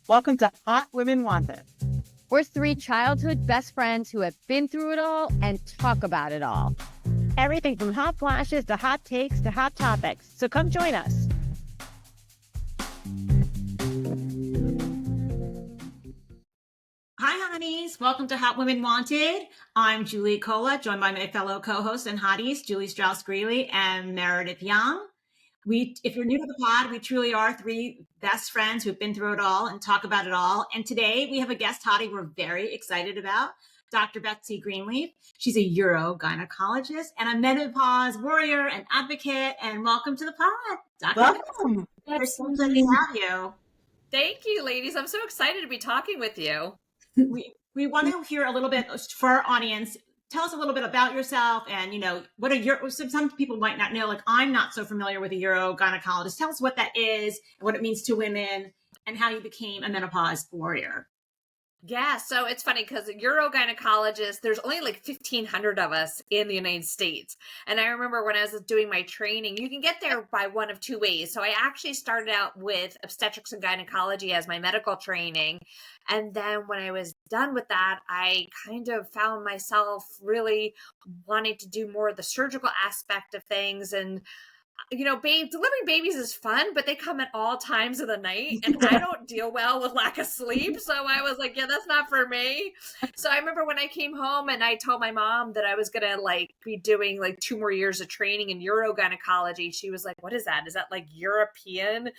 Welcome to Hot Women Wanted. We're three childhood best friends who have been through it all and talk about it all. Everything from hot flashes to hot takes to hot topics. So come join us. Hi, Hotties. Welcome to Hot Women Wanted. I'm Julie Cola, joined by my fellow co-hosts and Hotties, Julie Strauss-Greeley and Meredith Young. If you're new to the pod, we truly are three best friends who've been through it all and talk about it all. And today we have a guest hottie we're very excited about, Dr. Betsy Greenleaf. She's a urogynecologist and a menopause warrior and advocate. And welcome to the pod, Dr. Welcome. Betsy. We're so glad to have you. Thank you, ladies. I'm so excited to be talking with you. We want to hear a little bit for our audience. Tell us a little bit about yourself and, what are your, some people might not know, like I'm not so familiar with a urogynecologist. Tell us what that is, and what it means to women, and how you became a menopause warrior. Yeah, so it's funny because urogynecologists, there's only like 1,500 of us in the United States. And I remember when I was doing my training, you can get there by one of two ways. So I actually started out with obstetrics and gynecology as my medical training. And then when I was done with that, I kind of found myself really wanting to do more of the surgical aspect of things. And delivering babies is fun, but they come at all times of the night, and I don't deal well with lack of sleep. So I was like, yeah, that's not for me. So I remember when I came home and I told my mom that I was going to be doing 2 more years of training in urogynecology. She was like, what is that? Is that European,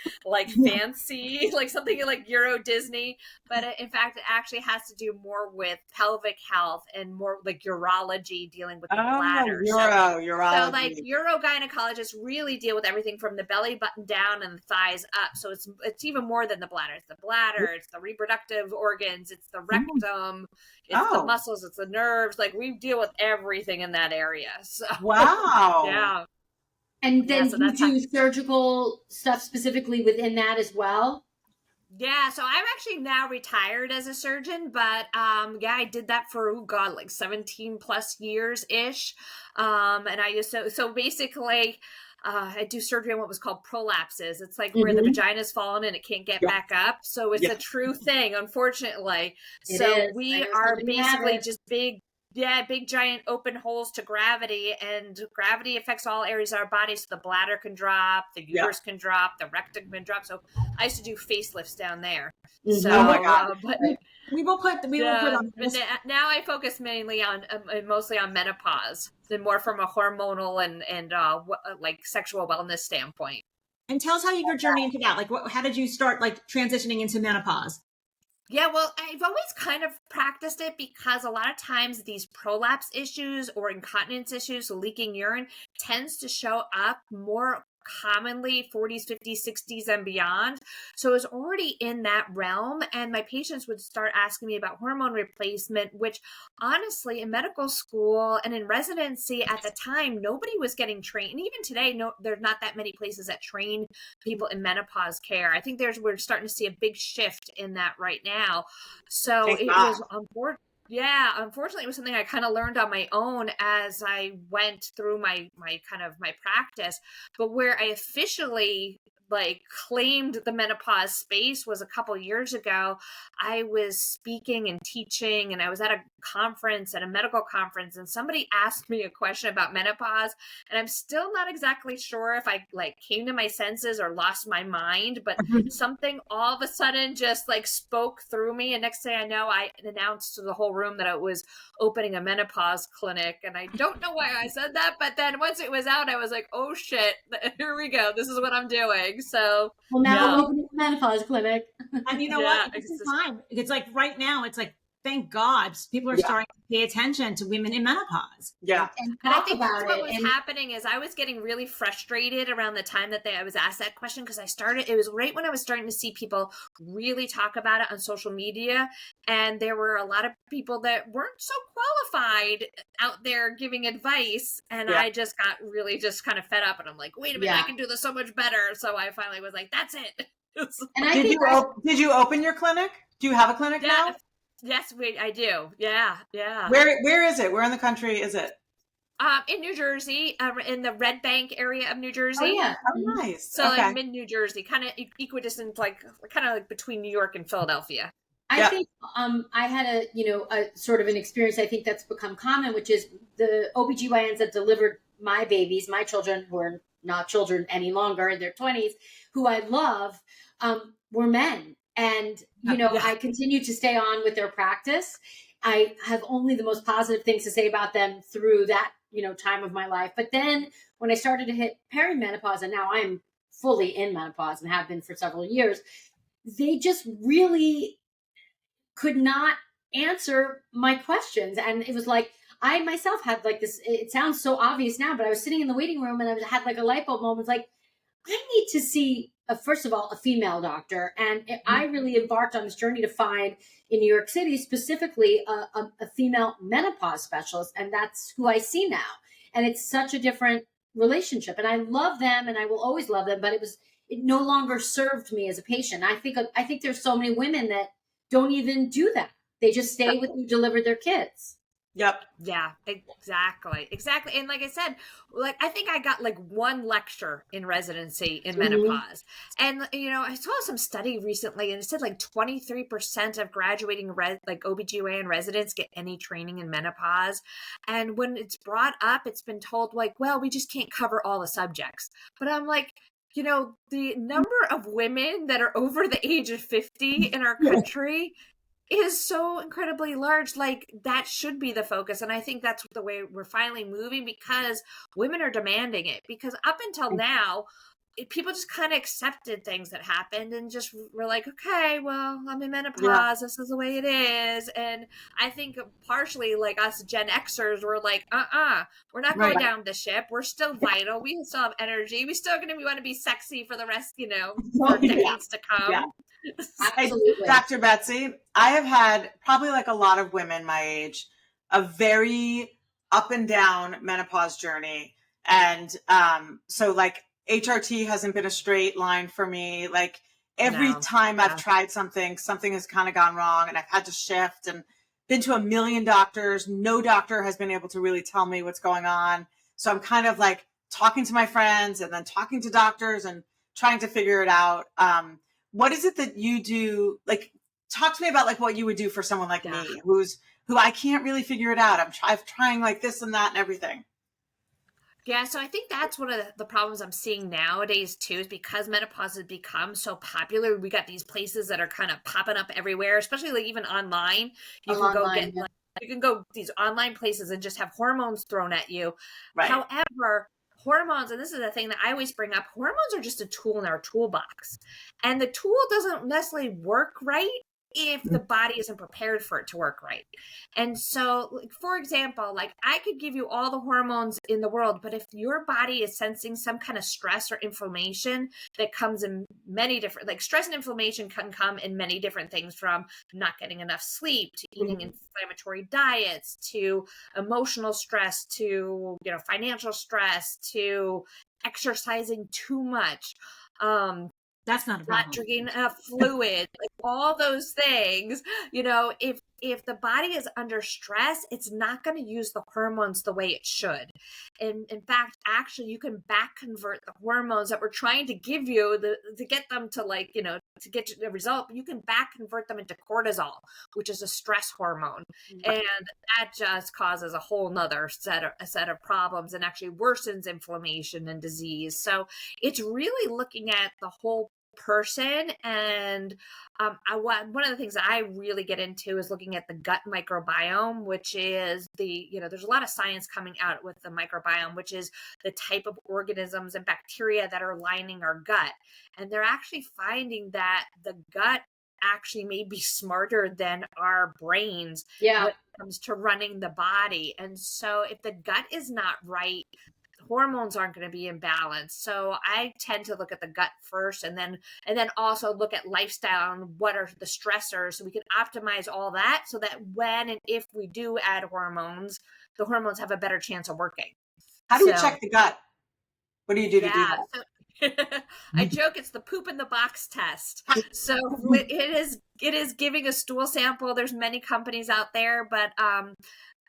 fancy, something like Euro Disney? But in fact, it actually has to do more with pelvic health and more urology, dealing with the bladder. Urology. So urogynecologists really deal with everything from the belly button down and the thighs up. So it's even more than the bladder. It's the bladder, it's the reproductive organs, it's the rectum, it's the muscles, it's the nerves. We deal with everything in that area. So wow. Yeah. And then you do surgical stuff specifically within that as well? Yeah, so I'm actually now retired as a surgeon, but I did that for 17 plus years ish. And I used to, so basically I do surgery on what was called prolapses. It's where the vagina's fallen and it can't get back up. So it's a true thing, unfortunately. We are basically just big giant open holes to gravity, and gravity affects all areas of our body. So the bladder can drop, the uterus can drop, the rectum can drop. So I used to do facelifts down there. So, oh my God. But we will put on. But now I focus mostly on menopause, and more from a hormonal and sexual wellness standpoint. And tell us how your journey into that. How did you start transitioning into menopause? Yeah, well, I've always kind of practiced it because a lot of times these prolapse issues or incontinence issues, so leaking urine, tends to show up more commonly 40s, 50s, 60s, and beyond. So it was already in that realm. And my patients would start asking me about hormone replacement, which honestly, in medical school and in residency at the time, nobody was getting trained. And even today, there's not that many places that train people in menopause care. I think we're starting to see a big shift in that right now. So it was on board. Yeah, unfortunately, it was something I kind of learned on my own as I went through my practice. But where I officially claimed the menopause space was a couple years ago. I was speaking and teaching, and I was at a medical conference, and somebody asked me a question about menopause, and I'm still not exactly sure if I came to my senses or lost my mind, but something all of a sudden just spoke through me, and next thing I know, I announced to the whole room that I was opening a menopause clinic, and I don't know why I said that, but then once it was out, I was like, oh shit, here we go, this is what I'm doing. So now we're opening a menopause clinic. And you know what? It's time. It's right now, it's thank God people are starting to pay attention to women in menopause. Yeah. And I think what was happening is I was getting really frustrated around the time that I was asked that question, because it was right when I was starting to see people really talk about it on social media. And there were a lot of people that weren't so qualified out there giving advice. And I just got really just kind of fed up, and I'm like, wait a minute, I can do this so much better. So I finally was like, that's it. And did you open your clinic? Do you have a clinic now? Yes, I do. Yeah. Where is it? Where in the country is it? In New Jersey, in the Red Bank area of New Jersey. Oh yeah. Oh, nice. So Okay. like mid New Jersey, kind of equidistant, like kind of like between New York and Philadelphia. I Yeah. think I had a sort of an experience, I think that's become common, which is the OBGYNs that delivered my babies, my children who are not children any longer in their 20s, who I love, were men. And, I continue to stay on with their practice. I have only the most positive things to say about them through that, time of my life. But then when I started to hit perimenopause, and now I'm fully in menopause and have been for several years, they just really could not answer my questions. And it was like, I myself had like this, it sounds so obvious now, but I was sitting in the waiting room and I had like a light bulb moment, like, I need to see, first of all, a female doctor. And I really embarked on this journey to find in New York City, specifically a female menopause specialist. And that's who I see now. And it's such a different relationship. And I love them and I will always love them, but it no longer served me as a patient. I think there's so many women that don't even do that. They just stay with who delivered their kids. Yep. Yeah, exactly. And like I said, like I think I got like one lecture in residency in menopause. And I saw some study recently and it said like 23% of graduating like OBGYN residents get any training in menopause. And when it's brought up, it's been told like, well, we just can't cover all the subjects. But I'm like, the number of women that are over the age of 50 in our country is so incredibly large. Like that should be the focus. And I think that's the way we're finally moving because women are demanding it. Because up until now, people just kind of accepted things that happened and just were like, okay, well, I'm in menopause. Yeah. This is the way it is. And I think partially like us Gen Xers were like, we're not going down the ship. We're still vital. We still have energy. We still want to be sexy for the rest, for decades to come. Yeah. Absolutely. Dr. Betsy, I have had probably like a lot of women my age, a very up and down menopause journey. And so like HRT hasn't been a straight line for me. Like every time I've tried something has kind of gone wrong and I've had to shift and been to a million doctors. No doctor has been able to really tell me what's going on. So I'm kind of like talking to my friends and then talking to doctors and trying to figure it out. What is it that you do? Like, talk to me about like what you would do for someone like me, who I can't really figure it out. I'm trying like this and that and everything. Yeah, so I think that's one of the problems I'm seeing nowadays too, is because menopause has become so popular. We got these places that are kind of popping up everywhere, especially like even online. You can go these online places and just have hormones thrown at you. Right. However, hormones, and this is the thing that I always bring up, hormones are just a tool in our toolbox. And the tool doesn't necessarily work right if the body isn't prepared for it to work right. And so, like, for example, like I could give you all the hormones in the world, but if your body is sensing some kind of stress or inflammation that comes in many different, like stress and inflammation can come in many different things, from not getting enough sleep to eating inflammatory diets to emotional stress to, financial stress to exercising too much. That's not a problem. Not drinking enough fluid, like all those things, if the body is under stress, it's not going to use the hormones the way it should. And in fact, actually, you can back convert the hormones that we're trying to give you to get them to to get the result. You can back convert them into cortisol, which is a stress hormone. And that just causes a whole nother set of problems and actually worsens inflammation and disease. So it's really looking at the whole person. And one of the things that I really get into is looking at the gut microbiome, which is there's a lot of science coming out with the microbiome, which is the type of organisms and bacteria that are lining our gut. And they're actually finding that the gut actually may be smarter than our brains when it comes to running the body. And so if the gut is not right, hormones aren't going to be in balance. So I tend to look at the gut first and then also look at lifestyle and what are the stressors, so we can optimize all that so that when and if we do add hormones, the hormones have a better chance of working. How do you check the gut? What do you do to do that? So I joke it's the poop in the box test. So it is giving a stool sample. There's many companies out there, but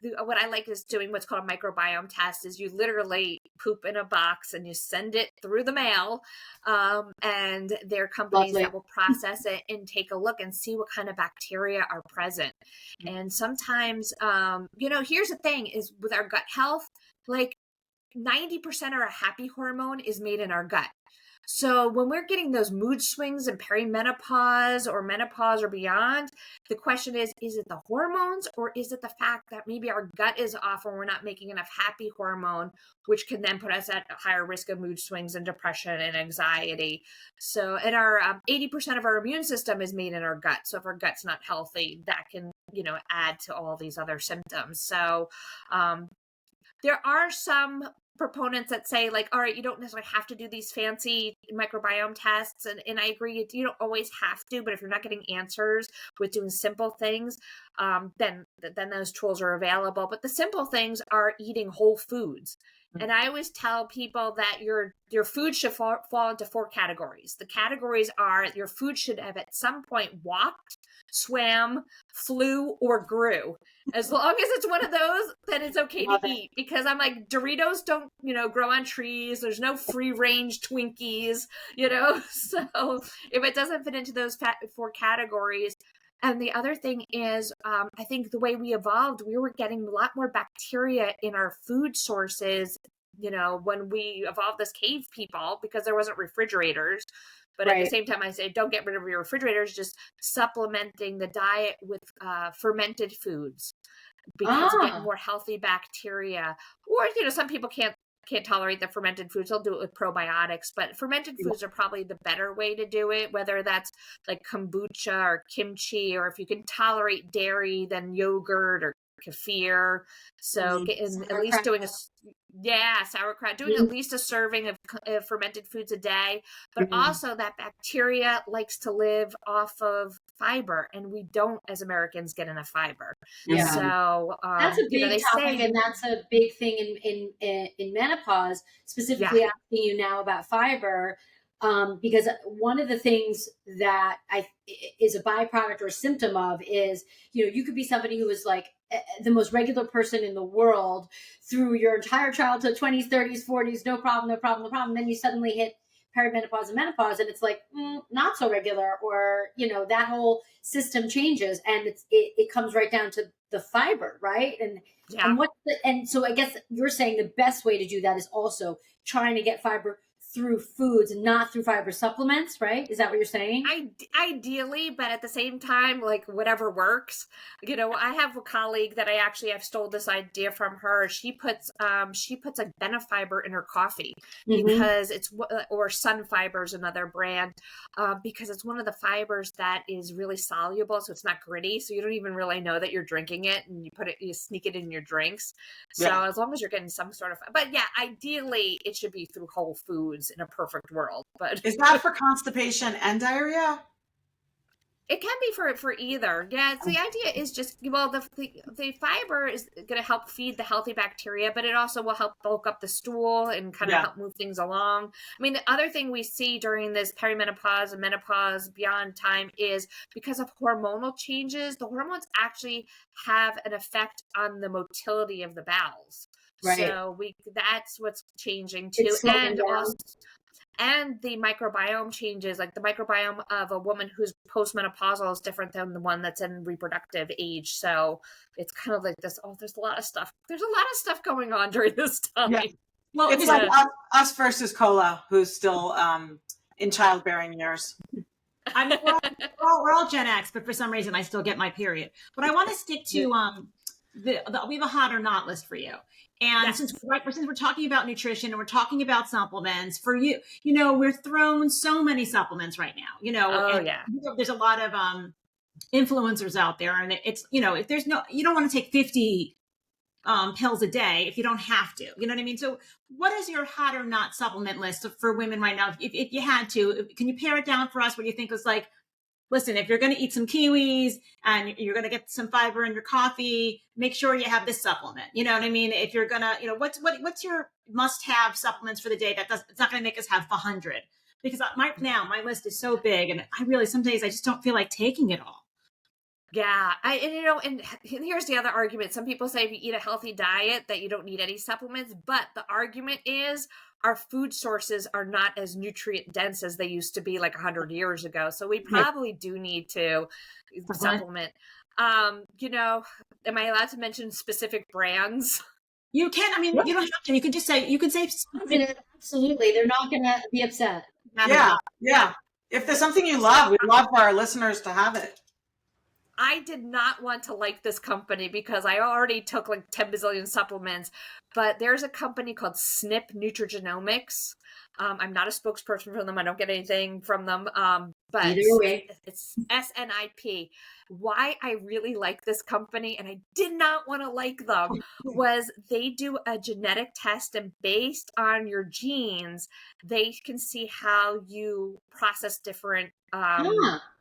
what I like is doing what's called a microbiome test. Is you literally poop in a box and you send it through the mail, and there are companies Lovely. that will process it and take a look and see what kind of bacteria are present. And sometimes, here's the thing: is with our gut health, like 90% of our happy hormone is made in our gut. So when we're getting those mood swings in perimenopause or menopause or beyond, the question is it the hormones, or is it the fact that maybe our gut is off and we're not making enough happy hormone, which can then put us at a higher risk of mood swings and depression and anxiety. So, and our 80% of our immune system is made in our gut. So if our gut's not healthy, that can, add to all these other symptoms. So there are some proponents that say, like, all right, you don't necessarily have to do these fancy microbiome tests. And I agree, you don't always have to, but if you're not getting answers with doing simple things, then those tools are available. But the simple things are eating whole foods. And I always tell people that your food should fall into 4 categories. The categories are your food should have at some point walked, swam, flew, or grew. As long as it's one of those, then it's okay to eat. Because I'm like, Doritos don't, grow on trees. There's no free range Twinkies, So if it doesn't fit into those 4 categories. And the other thing is, I think the way we evolved, we were getting a lot more bacteria in our food sources, when we evolved as cave people, because there wasn't refrigerators. But at the same time, I say, don't get rid of your refrigerators, just supplementing the diet with fermented foods, because you get more healthy bacteria. Or, some people can't tolerate the fermented foods. They'll do it with probiotics, but fermented foods are probably the better way to do it, whether that's like kombucha or kimchi, or if you can tolerate dairy, then yogurt or kefir. So at least doing sauerkraut, doing at least a serving of fermented foods a day. But also that bacteria likes to live off of fiber, and we don't, as Americans, get enough fiber. Yeah. So that's a big topic, and that's a big thing in menopause, specifically asking you now about fiber, because one of the things that is a byproduct or a symptom of is, you could be somebody who is like the most regular person in the world through your entire childhood, 20s, 30s, 40s, no problem. Then you suddenly hit perimenopause and menopause, and it's like not so regular, or that whole system changes, and it comes right down to the fiber, right? And so I guess you're saying the best way to do that is also trying to get fiber through foods, not through fiber supplements, right? Is that what you're saying? Ideally, but at the same time, like whatever works. I have a colleague that I've stole this idea from her. She puts like Benefiber in her coffee because or Sun Fiber is another brand, because it's one of the fibers that is really soluble, so it's not gritty, so you don't even really know that you're drinking it, and you sneak it in your drinks. So as long as you're getting some sort of, but ideally it should be through whole foods in a perfect world. But is that for constipation and diarrhea? It can be for either. Yeah, the idea is just, the fiber is going to help feed the healthy bacteria, but it also will help bulk up the stool and kind of help move things along. I mean, the other thing we see during this perimenopause and menopause beyond time is because of hormonal changes, the hormones actually have an effect on the motility of the bowels. Right. So that's what's changing too. And the microbiome changes, like the microbiome of a woman who's postmenopausal is different than the one that's in reproductive age. So it's kind of like this, there's a lot of stuff. There's a lot of stuff going on during this time. Yeah. Well, it's like us versus Cola, who's still in childbearing years. We're all Gen X, but for some reason I still get my period. But I want to stick to we have a hot or not list for you. And since we're talking about nutrition and we're talking about supplements, for you, we're thrown so many supplements right now, there's a lot of influencers out there, and it's, if there's you don't want to take 50 pills a day if you don't have to, you know what I mean? So what is your hot or not supplement list for women right now? If you had to, can you pare it down for us? What do you think was like, listen, if you're going to eat some kiwis and you're going to get some fiber in your coffee, make sure you have this supplement. You know what I mean? If you're going to, what's your must-have supplements for the day it's not going to make us have 100? Because my list is so big, and some days I just don't feel like taking it all. Yeah, and here's the other argument. Some people say if you eat a healthy diet that you don't need any supplements, but the argument is our food sources are not as nutrient dense as they used to be like 100 years ago. So we probably do need to supplement. Am I allowed to mention specific brands? You can. I mean, you don't have to. You can just say. You can say. Absolutely, they're not going to be upset. Yeah. If there's something you love, we'd love for our listeners to have it. I did not want to like this company because I already took like 10 bazillion supplements, but there's a company called SNP Nutrigenomics. I'm not a spokesperson for them. I don't get anything from them. But Either way, it's SNIP. Why I really like this company, and I did not want to like them, was they do a genetic test, and based on your genes, they can see how you process different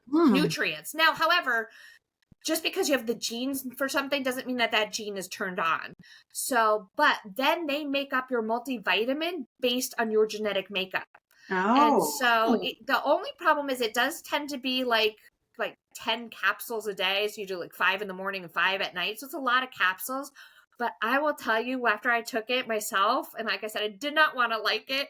nutrients. Now, however, just because you have the genes for something doesn't mean that that gene is turned on. So, but then they make up your multivitamin based on your genetic makeup. And so the only problem is it does tend to be like 10 capsules a day. So you do like 5 in the morning and 5 at night. So it's a lot of capsules. But I will tell you, after I took it myself, and like I said, I did not want to like it,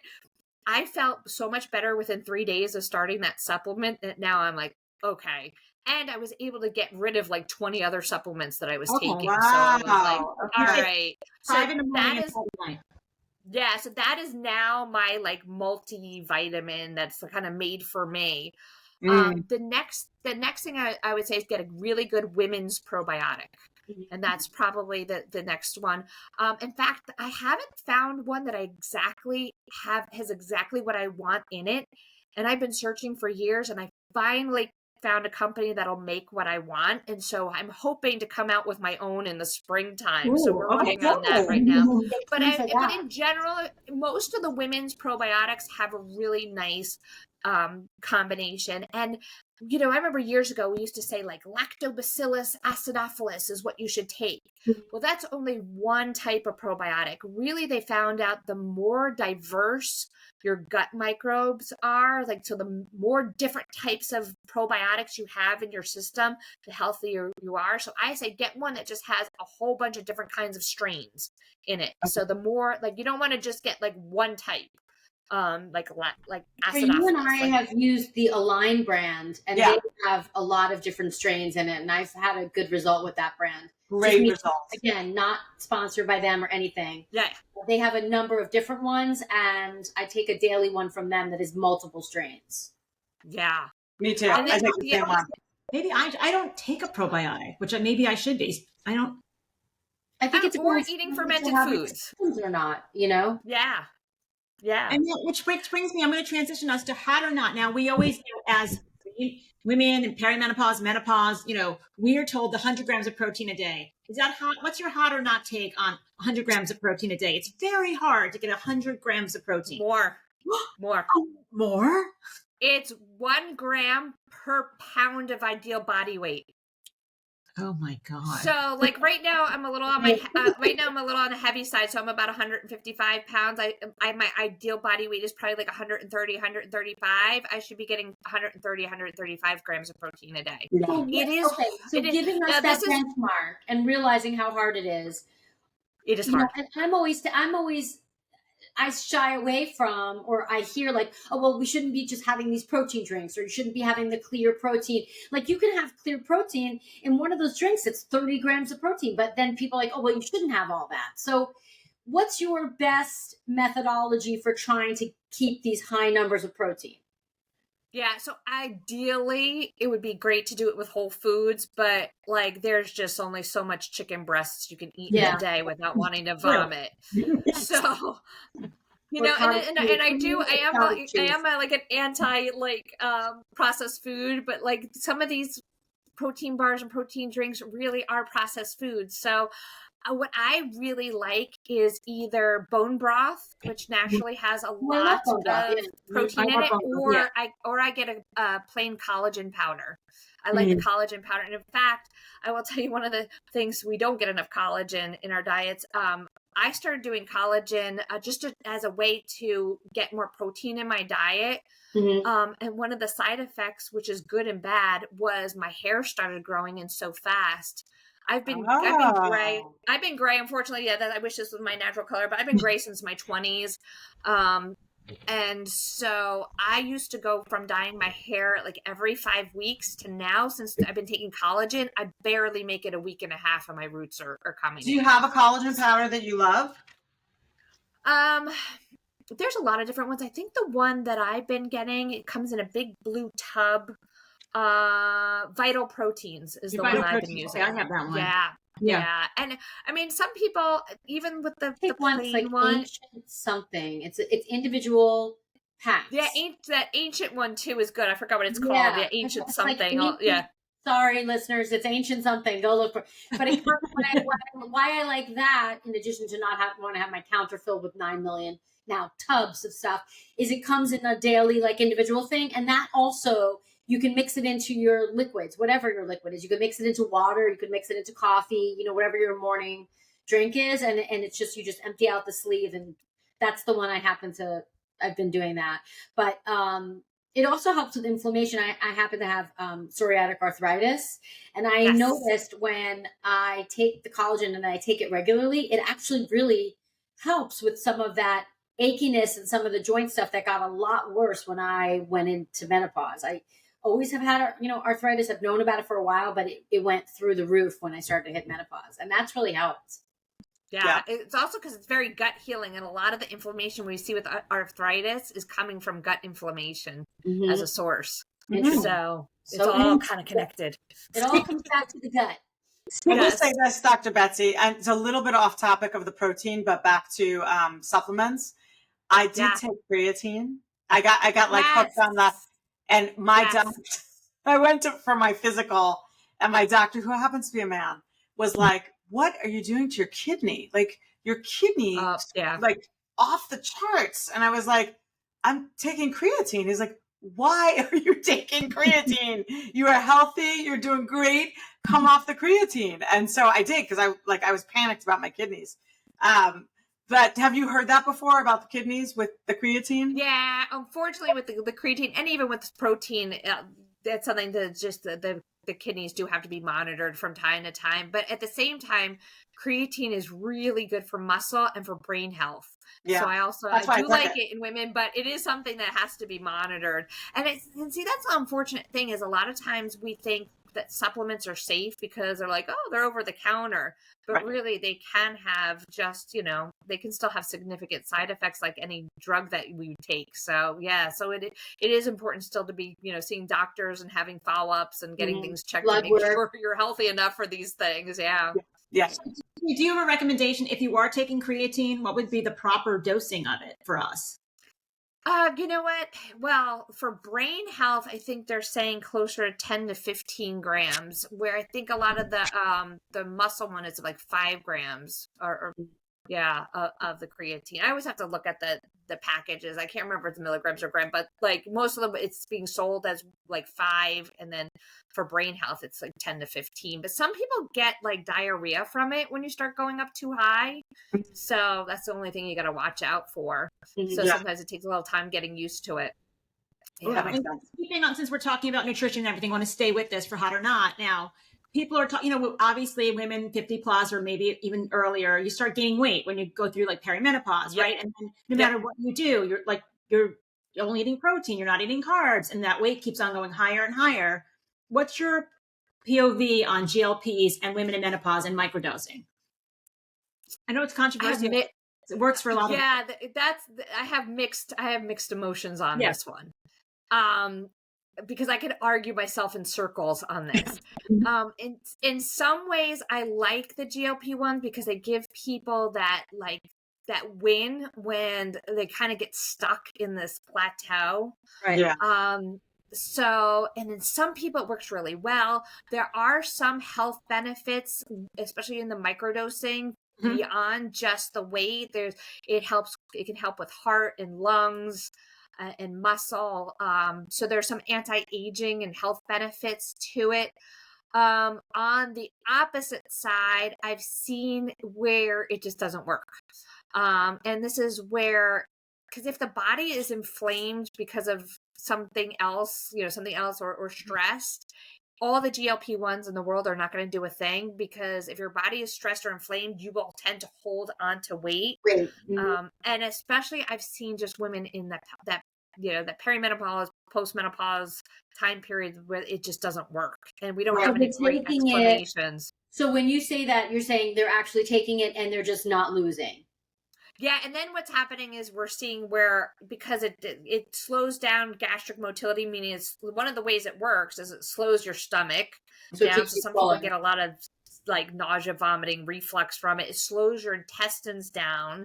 I felt so much better within 3 days of starting that supplement that now I'm like, okay. And I was able to get rid of like 20 other supplements that I was taking. Wow. So I was like, all right. So 5 in the morning that and is, 5 at night. yeah, so that is now my like multivitamin that's kind of made for me. The next thing I would say is get a really good women's probiotic. And that's probably the next one. In fact, I haven't found one that I has exactly what I want in it. And I've been searching for years, and I finally found a company that'll make what I want. And so I'm hoping to come out with my own in the springtime. So we're working on that right now. But in general, most of the women's probiotics have a really nice combination. And, I remember years ago, we used to say like lactobacillus acidophilus is what you should take. Well, that's only one type of probiotic. Really, they found out the more diverse your gut microbes are, like, so the more different types of probiotics you have in your system, the healthier you are. So I say get one that just has a whole bunch of different kinds of strains in it. So the more, like, you don't want to just get like one type. Like acidophilus. You and I have used the Align brand, and they have a lot of different strains in it, and I've had a good result with that brand. Great results. Again, not sponsored by them or anything. Yeah. They have a number of different ones, and I take a daily one from them that is multiple strains. Yeah. Me too. I take the same one. Maybe I don't take a probiotic, which maybe I should be. I don't. I think it's or eating fermented foods or not, Yeah. Yeah. And which brings me, I'm going to transition us to hot or not. Now, we always know as women in perimenopause, menopause, we are told the 100 grams of protein a day. Is that hot? What's your hot or not take on 100 grams of protein a day? It's very hard to get 100 grams of protein. More. More? It's 1 gram per pound of ideal body weight. Oh my God. So like right now I'm a little on the heavy side. So I'm about 155 pounds. My ideal body weight is probably like 130, 135. I should be getting 130, 135 grams of protein a day. Yeah. It is. Okay. So giving us that benchmark and realizing how hard it is. It is hard. And I shy away from, or I hear like, oh, well, we shouldn't be just having these protein drinks, or you shouldn't be having the clear protein. Like, you can have clear protein in one of those drinks. It's 30 grams of protein, but then people are like, oh, well, you shouldn't have all that. So what's your best methodology for trying to keep these high numbers of protein? Yeah, so ideally it would be great to do it with whole foods, but like there's just only so much chicken breasts you can eat in a day without wanting to vomit. So, and I am like an anti processed food, but like some of these protein bars and protein drinks really are processed foods. So what I really like is either bone broth, which naturally has a lot of protein in it, or I get a plain collagen powder. I like the collagen powder. And in fact, I will tell you one of the things we don't get enough collagen in our diets. I started doing collagen as a way to get more protein in my diet. And one of the side effects, which is good and bad, was my hair started growing in so fast. I've been gray. I've been gray, unfortunately. Yeah, I wish this was my natural color, but I've been gray since my 20s. And so I used to go from dyeing my hair like every 5 weeks to now, since I've been taking collagen, I barely make it a week and a half and my roots are coming. Do you have a collagen powder that you love? There's a lot of different ones. I think the one that I've been getting, it comes in a big blue tub. Vital Proteins is the one I've been using. Okay, I have that one. Yeah. And I mean, some people, even with the one, plain like one, ancient something. It's individual packs. Yeah, that ancient one too is good. I forgot what it's called. Yeah. Yeah, ancient It's something. like Yeah. Sorry, listeners, it's ancient something. Go look for. But it, why I like that, in addition to not want to have my counter filled with 9 million now tubs of stuff, is it comes in a daily like individual thing, and that also you can mix it into your liquids, whatever your liquid is. You can mix it into water, you can mix it into coffee, whatever your morning drink is, and it's just you just empty out the sleeve, and that's the one I've been doing that. But it also helps with inflammation. I happen to have psoriatic arthritis, and I noticed when I take the collagen and I take it regularly, it actually really helps with some of that achiness and some of the joint stuff that got a lot worse when I went into menopause. I always have had arthritis. I've known about it for a while, but it went through the roof when I started to hit menopause, and that's really helped. Yeah, it's also because it's very gut healing, and a lot of the inflammation we see with arthritis is coming from gut inflammation as a source. So it's all kind of connected. It all comes back to the gut. Let me say this, Dr. Betsy, and it's a little bit off topic of the protein, but back to supplements. I did take creatine. I got like hooked on that, and my doctor, I went for my physical, and my doctor, who happens to be a man, was like, what are you doing to your kidney? Like your kidney, like off the charts. And I was like, I'm taking creatine. He's like, why are you taking creatine? You are healthy. You're doing great. Come off the creatine. And so I did, because I was panicked about my kidneys. But have you heard that before about the kidneys with the creatine? Yeah, unfortunately with the creatine, and even with protein, that's something that just the kidneys do have to be monitored from time to time. But at the same time, creatine is really good for muscle and for brain health. Yeah. So I do like it in women, but it is something that has to be monitored. And see, that's the unfortunate thing, is a lot of times we think that supplements are safe because they're like, oh, they're over the counter. But really, they can have they can still have significant side effects like any drug that we take. So, so it is important still to be, seeing doctors and having follow-ups and getting things checked to make sure you're healthy enough for these things. Yeah. Yes. Do you have a recommendation if you are taking creatine? What would be the proper dosing of it for us? You know what? Well, for brain health, I think they're saying closer to 10 to 15 grams, where I think a lot of the muscle one is like 5 grams of the creatine. I always have to look at the packages. I can't remember if it's milligrams or gram, but like most of them, it's being sold as like 5. And then for brain health, it's like 10 to 15. But some people get like diarrhea from it when you start going up too high. So that's the only thing you got to watch out for. So sometimes it takes a little time getting used to it. Yeah. Keeping on, since we're talking about nutrition and everything, I want to stay with this for hot or not. Now, people are talking, obviously women 50 plus or maybe even earlier, you start gaining weight when you go through like perimenopause, right? And then no matter what you do, you're only eating protein, you're not eating carbs, and that weight keeps on going higher and higher. What's your POV on GLPs and women in menopause and microdosing? I know it's controversial. It works for a lot of I have mixed emotions on this one. Because I could argue myself in circles on this. In some ways, I like the GLP ones because they give people that win when they kind of get stuck in this plateau. Right. Yeah. And in some people it works really well. There are some health benefits, especially in the microdosing, beyond just the weight. It can help with heart and lungs and muscle. So there's some anti-aging and health benefits to it. On the opposite side, I've seen where it just doesn't work. And this is where, because if the body is inflamed because of something else, or stressed, all the GLP-1s in the world are not going to do a thing, because if your body is stressed or inflamed, you will tend to hold on to weight. Great. And especially I've seen just women in that perimenopause, postmenopause time period where it just doesn't work. And we don't have any great explanations. So when you say that, you're saying they're actually taking it and they're just not losing. Yeah, and then what's happening is we're seeing where, because it slows down gastric motility, meaning it's one of the ways it works is it slows your stomach down. So some people get a lot of like nausea, vomiting, reflux from it. It slows your intestines down.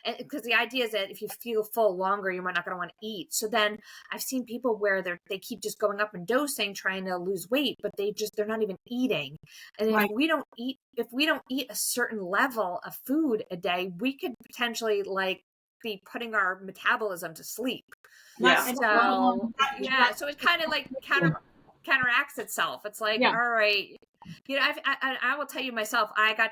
And because the idea is that if you feel full longer, you're not going to want to eat. So then I've seen people where they keep just going up and dosing, trying to lose weight, but they're not even eating. And if we don't eat a certain level of food a day, we could potentially like be putting our metabolism to sleep. Yeah. So it kind of like counteracts itself. It's like, all right. I will tell you myself, I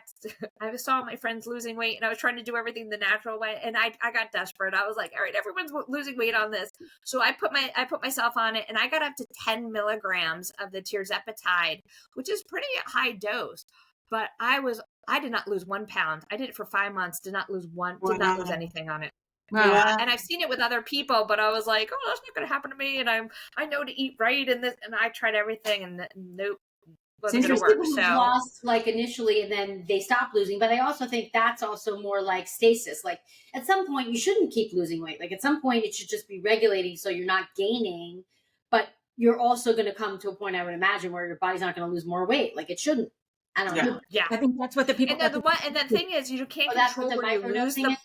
saw my friends losing weight and I was trying to do everything the natural way. And I got desperate. I was like, all right, everyone's losing weight on this. So I put myself on it, and I got up to 10 milligrams of the tirzepatide, which is pretty high dose. But I did not lose 1 pound. I did it for 5 months. Did not lose anything on it. Wow. And I've seen it with other people, but I was like, oh, that's not going to happen to me. And I know to eat right. And I tried everything, and nope. Since there's people who've lost like initially and then they stop losing, but I also think that's also more like stasis. Like at some point you shouldn't keep losing weight. Like at some point it should just be regulating so you're not gaining, but you're also going to come to a point, I would imagine, where your body's not going to lose more weight. Like it shouldn't. I don't know. Yeah, I think that's what the people. And the thing is, you can't control where you lose them.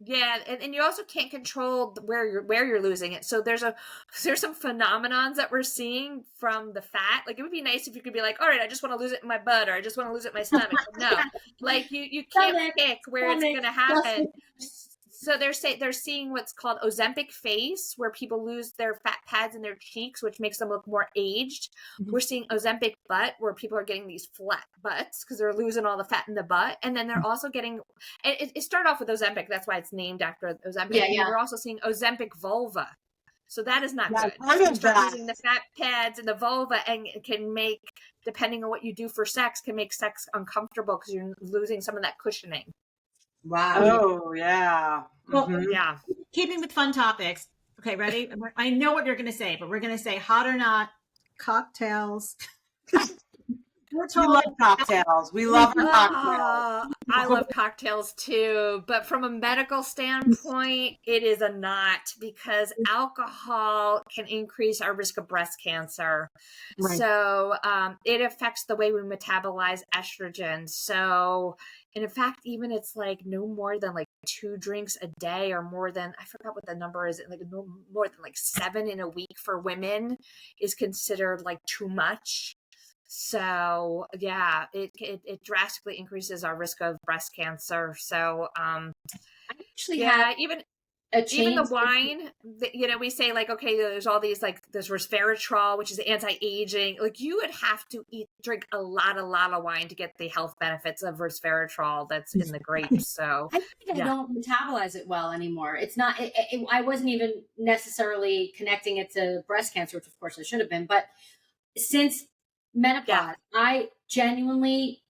Yeah, and you also can't control where you're losing it. So there's some phenomenons that we're seeing from the fat. Like it would be nice if you could be like, all right, I just want to lose it in my butt, or I just want to lose it in my stomach. But no, like you can't pick where it's going to happen. So they're seeing what's called Ozempic face, where people lose their fat pads in their cheeks, which makes them look more aged. Mm-hmm. We're seeing Ozempic butt, where people are getting these flat butts because they're losing all the fat in the butt. And then they're also getting, it started off with Ozempic. That's why it's named after Ozempic. Yeah. We're also seeing Ozempic vulva. So that is not good. You start losing the fat pads and the vulva, and it can make, depending on what you do for sex, can make sex uncomfortable because you're losing some of that cushioning. Wow. Oh, yeah. Well, yeah. Keeping with fun topics. Okay, ready? I know what you're going to say, but we're going to say hot or not cocktails. We love cocktails. We love our cocktails. I love cocktails too, but from a medical standpoint, it is a not, because alcohol can increase our risk of breast cancer. Right. So it affects the way we metabolize estrogen. So, and in fact, even it's like no more than like 2 drinks a day, or more than, I forgot what the number is, like no more than like 7 in a week for women is considered like too much. So yeah, it drastically increases our risk of breast cancer. So even the wine, we say like, okay, there's all these, like there's resveratrol, which is anti-aging. Like you would have to drink a lot of wine to get the health benefits of resveratrol that's in the grapes. So I think I don't metabolize it well anymore. It's not, I wasn't even necessarily connecting it to breast cancer, which of course I should have been, but since menopause, I genuinely,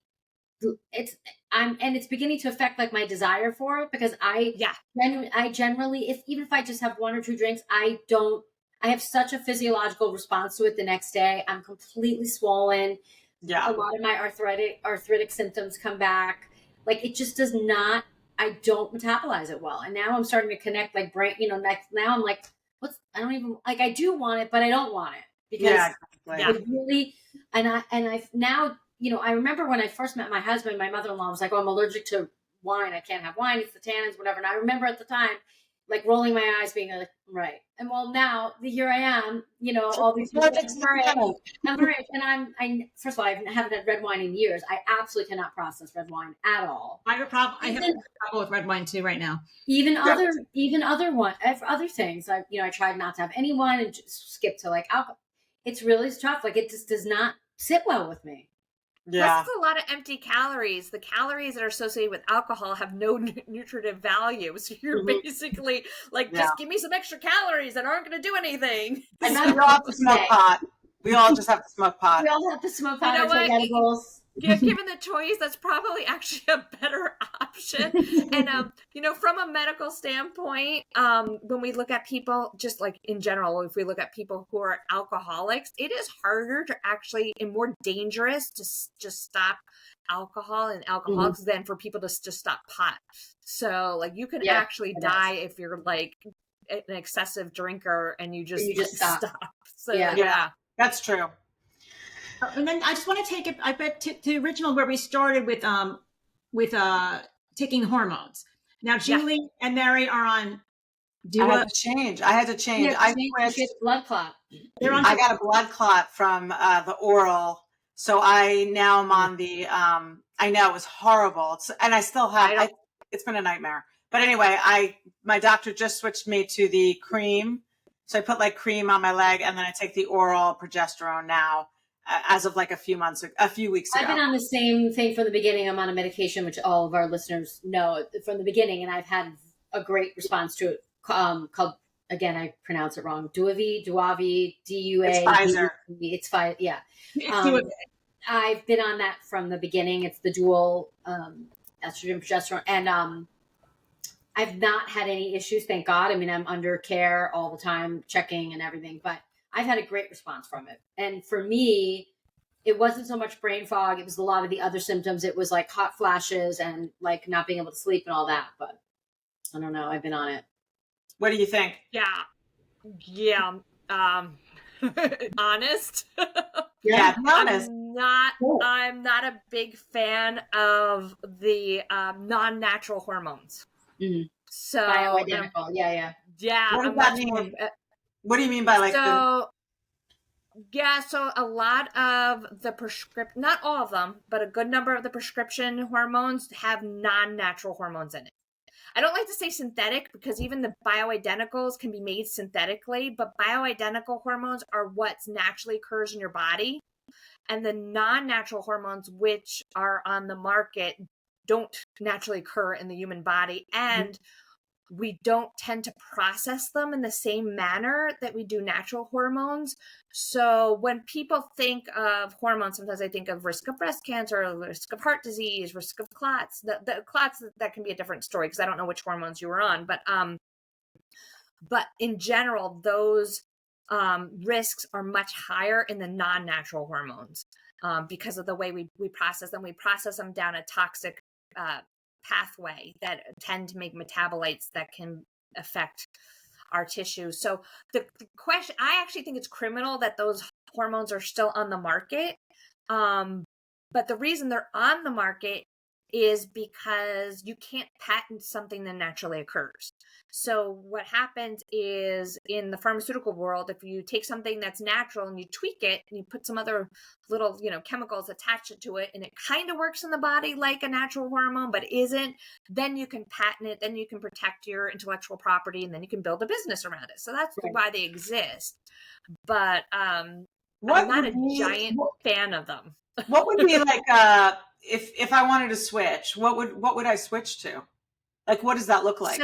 it's beginning to affect like my desire for it, because I generally, even if I just have 1 or 2 drinks, I have such a physiological response to it the next day. I'm completely swollen. Yeah. A lot of my arthritic symptoms come back. Like it just does not, I don't metabolize it well. And now I'm starting to connect like brain, now I'm like, I don't even, like I do want it, but I don't want it. Because it really, and I've now, I remember when I first met my husband, my mother-in-law was like, oh, I'm allergic to wine. I can't have wine. It's the tannins, whatever. And I remember at the time, like rolling my eyes being like, right. And well, now here I am, all these people. I'm right. And first of all, I haven't had red wine in years. I absolutely cannot process red wine at all. I have a problem with red wine too right now. Even other things. I tried not to have any wine and just skip to like alcohol. It's really tough. Like it just does not sit well with me. Yeah. Plus, it's a lot of empty calories. The calories that are associated with alcohol have no nutritive value. So you're basically like, just give me some extra calories that aren't going to do anything. And then we all have to smoke pot. We all just have to smoke pot. We all have to smoke pot. You know or take what? edibles. Yeah, given the choice, that's probably actually a better option. And you know, from a medical standpoint, when we look at people, just like in general, if we look at people who are alcoholics, it is harder to actually and more dangerous to just stop alcohol and alcoholics than for people to just stop pot. So like you can actually die if you're like an excessive drinker and you just stop. So yeah, that's true. And then I just want to take it, I bet, to the original where we started with taking hormones. Now, Julie and Mary are on. I had to change. Yeah, I switched blood clot. I got a blood clot from the oral, so I now am on the. I know it was horrible, and I still have. It's been a nightmare. But anyway, my doctor just switched me to the cream, so I put like cream on my leg, and then I take the oral progesterone now. As of like a few weeks ago. I've been on the same thing from the beginning. I'm on a medication, which all of our listeners know from the beginning, and I've had a great response to it. Called, again, I pronounce it wrong. Duavi, DUA. It's Pfizer. It's Pfizer. Yeah. I've been on that from the beginning. It's the dual estrogen progesterone, and I've not had any issues. Thank God. I mean, I'm under care all the time, checking and everything, but I've had a great response from it. And for me, it wasn't so much brain fog. It was a lot of the other symptoms. It was like hot flashes and like not being able to sleep and all that. But I don't know. I've been on it. What do you think? Yeah. Honest. Yeah, honest. I'm not a big fan of the non-natural hormones. Mm-hmm. So bioidentical. Yeah. What does that mean? What do you mean by like so a lot of the not all of them, but a good number of the prescription hormones have non-natural hormones in it. I don't like to say synthetic because even the bioidenticals can be made synthetically, but bioidentical hormones are what naturally occurs in your body. And the non-natural hormones, which are on the market, don't naturally occur in the human body. And we don't tend to process them in the same manner that we do natural hormones. So when people think of hormones, sometimes I think of risk of breast cancer, risk of heart disease, risk of clots. The clots, that can be a different story because I don't know which hormones you were on. But in general, those risks are much higher in the non-natural hormones because of the way we process them. We process them down a toxic pathway that tend to make metabolites that can affect our tissues. So the question, I actually think it's criminal that those hormones are still on the market. But the reason they're on the market is because you can't patent something that naturally occurs. So what happens is in the pharmaceutical world, if you take something that's natural and you tweak it and you put some other little, chemicals attached to it and it kind of works in the body like a natural hormone, but isn't, then you can patent it, then you can protect your intellectual property, and then you can build a business around it. So that's why they exist. But I'm not a giant fan of them. What would be like if I wanted to switch, what would I switch to? Like, what does that look like?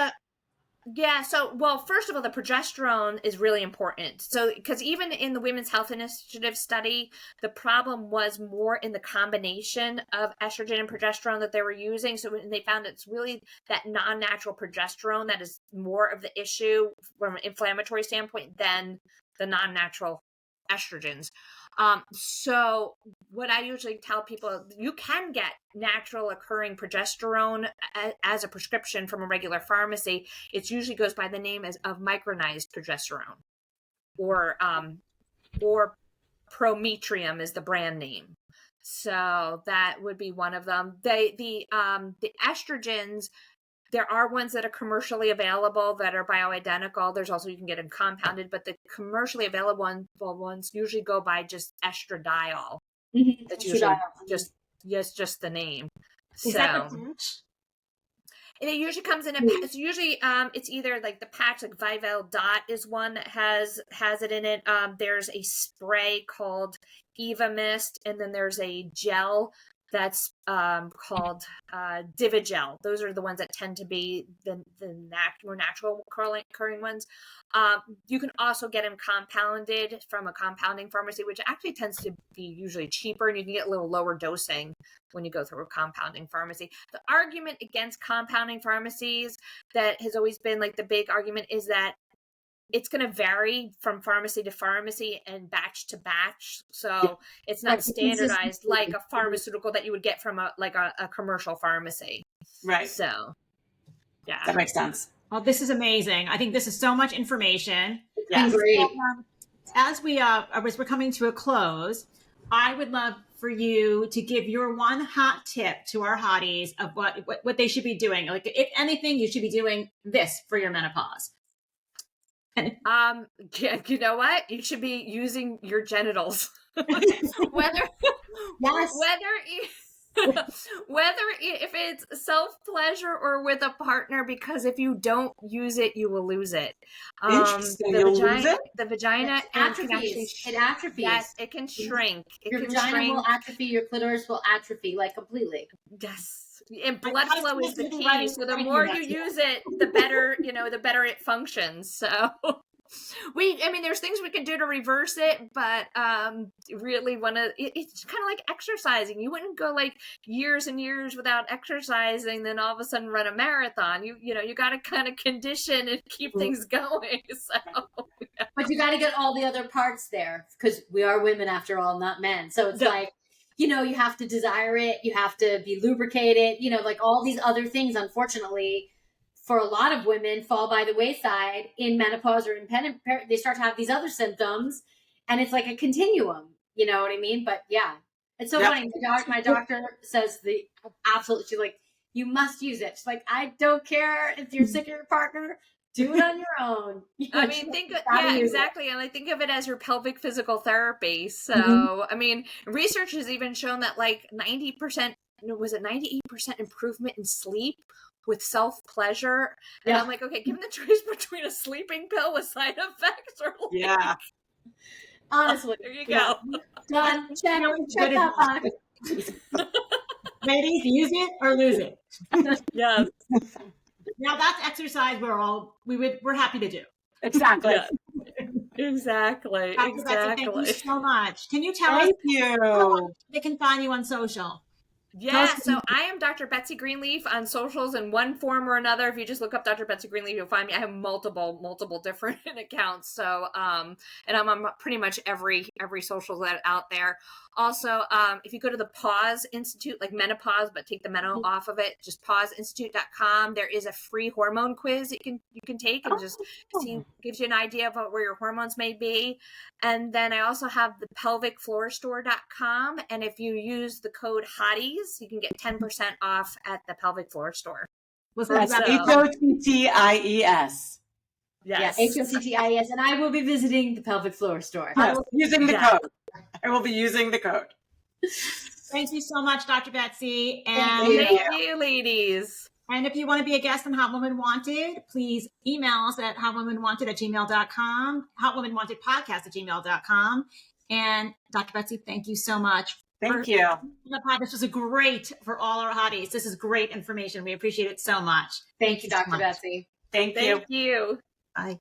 Well, first of all, the progesterone is really important. So, because even in the Women's Health Initiative study, the problem was more in the combination of estrogen and progesterone that they were using. So when they found it's really that non-natural progesterone that is more of the issue from an inflammatory standpoint than the non-natural estrogens. So what I usually tell people, you can get natural occurring progesterone as a prescription from a regular pharmacy. It usually goes by the name of micronized progesterone, or Prometrium is the brand name. So that would be one of them. The estrogens, there are ones that are commercially available that are bioidentical. There's also, you can get them compounded, but the commercially available ones usually go by just estradiol. That's usually just the name. Is that the patch? And it usually comes in a it's usually it's either like the patch, like Vivel Dot is one that has it in it. There's a spray called Eva Mist, and then there's a gel that's called Divigel. Those are the ones that tend to be the more natural occurring ones. You can also get them compounded from a compounding pharmacy, which actually tends to be usually cheaper, and you can get a little lower dosing when you go through a compounding pharmacy. The argument against compounding pharmacies that has always been like the big argument is that it's going to vary from pharmacy to pharmacy and batch to batch. So it's not standardized like a pharmaceutical that you would get from a commercial pharmacy. Right. So, yeah. That makes sense. Well, this is amazing. I think this is so much information. Yes. Great. As we're coming to a close, I would love for you to give your one hot tip to our hotties of what they should be doing. Like, if anything, you should be doing this for your menopause. You know what? You should be using your genitals. whether if it's self-pleasure or with a partner, because if you don't use it, you will lose it. The vagina atrophies. It atrophies. Yes, it can shrink. Your vagina will atrophy. Your clitoris will atrophy, like, completely. Yes. And blood flow is the key. So the more you use it, the better, the better it functions. So there's things we can do to reverse it, but really it's kind of like exercising. You wouldn't go like years and years without exercising, then all of a sudden run a marathon. You got to kind of condition and keep things going. So, but you got to get all the other parts there, because we are women after all, not men. So it's like, you have to desire it. You have to be lubricated, like all these other things, unfortunately, for a lot of women fall by the wayside in menopause or in they start to have these other symptoms, and it's like a continuum, you know what I mean? But yeah, it's so funny. My doctor says she's like, you must use it. She's like, I don't care if you're sick of your partner, do it on your own. Exactly. And I think of it as your pelvic physical therapy. So, research has even shown that like 98% improvement in sleep with self-pleasure. And I'm like, okay, given the choice between a sleeping pill with side effects or honestly, there you go. Done. Check that box. Ladies, use it or lose it. Yes. Now that's exercise we're happy to do. Exactly. Yeah. Exactly. Dr. Betsy, thank you so much. Can you tell us they can find you on social? Yeah, so I am Dr. Betsy Greenleaf on socials in one form or another. If you just look up Dr. Betsy Greenleaf, you'll find me. I have multiple different accounts. So, and I'm on pretty much every social that out there. Also, if you go to the Pause Institute, like menopause, but take the meno off of it, just POSeinstitute.com. There is a free hormone quiz you can take and just gives you an idea of where your hormones may be. And then I also have the pelvicfloorstore.com. And if you use the code Hotties, you can get 10% off at the pelvic floor store. That's HOTTIES. Yes, HOTTIES. And I will be visiting the pelvic floor store. Yes, using the code. I will be using the code. Thank you so much, Dr. Betsy. And thank you, ladies. And if you want to be a guest on Hot Woman Wanted, please email us at hotwomanwanted@gmail.com, hotwomanwantedpodcast@gmail.com. And Dr. Betsy, thank you so much. Thank you. This was great for all our hotties. This is great information. We appreciate it so much. Thank you, Dr. Betsy. Thank you. Thank you. Bye.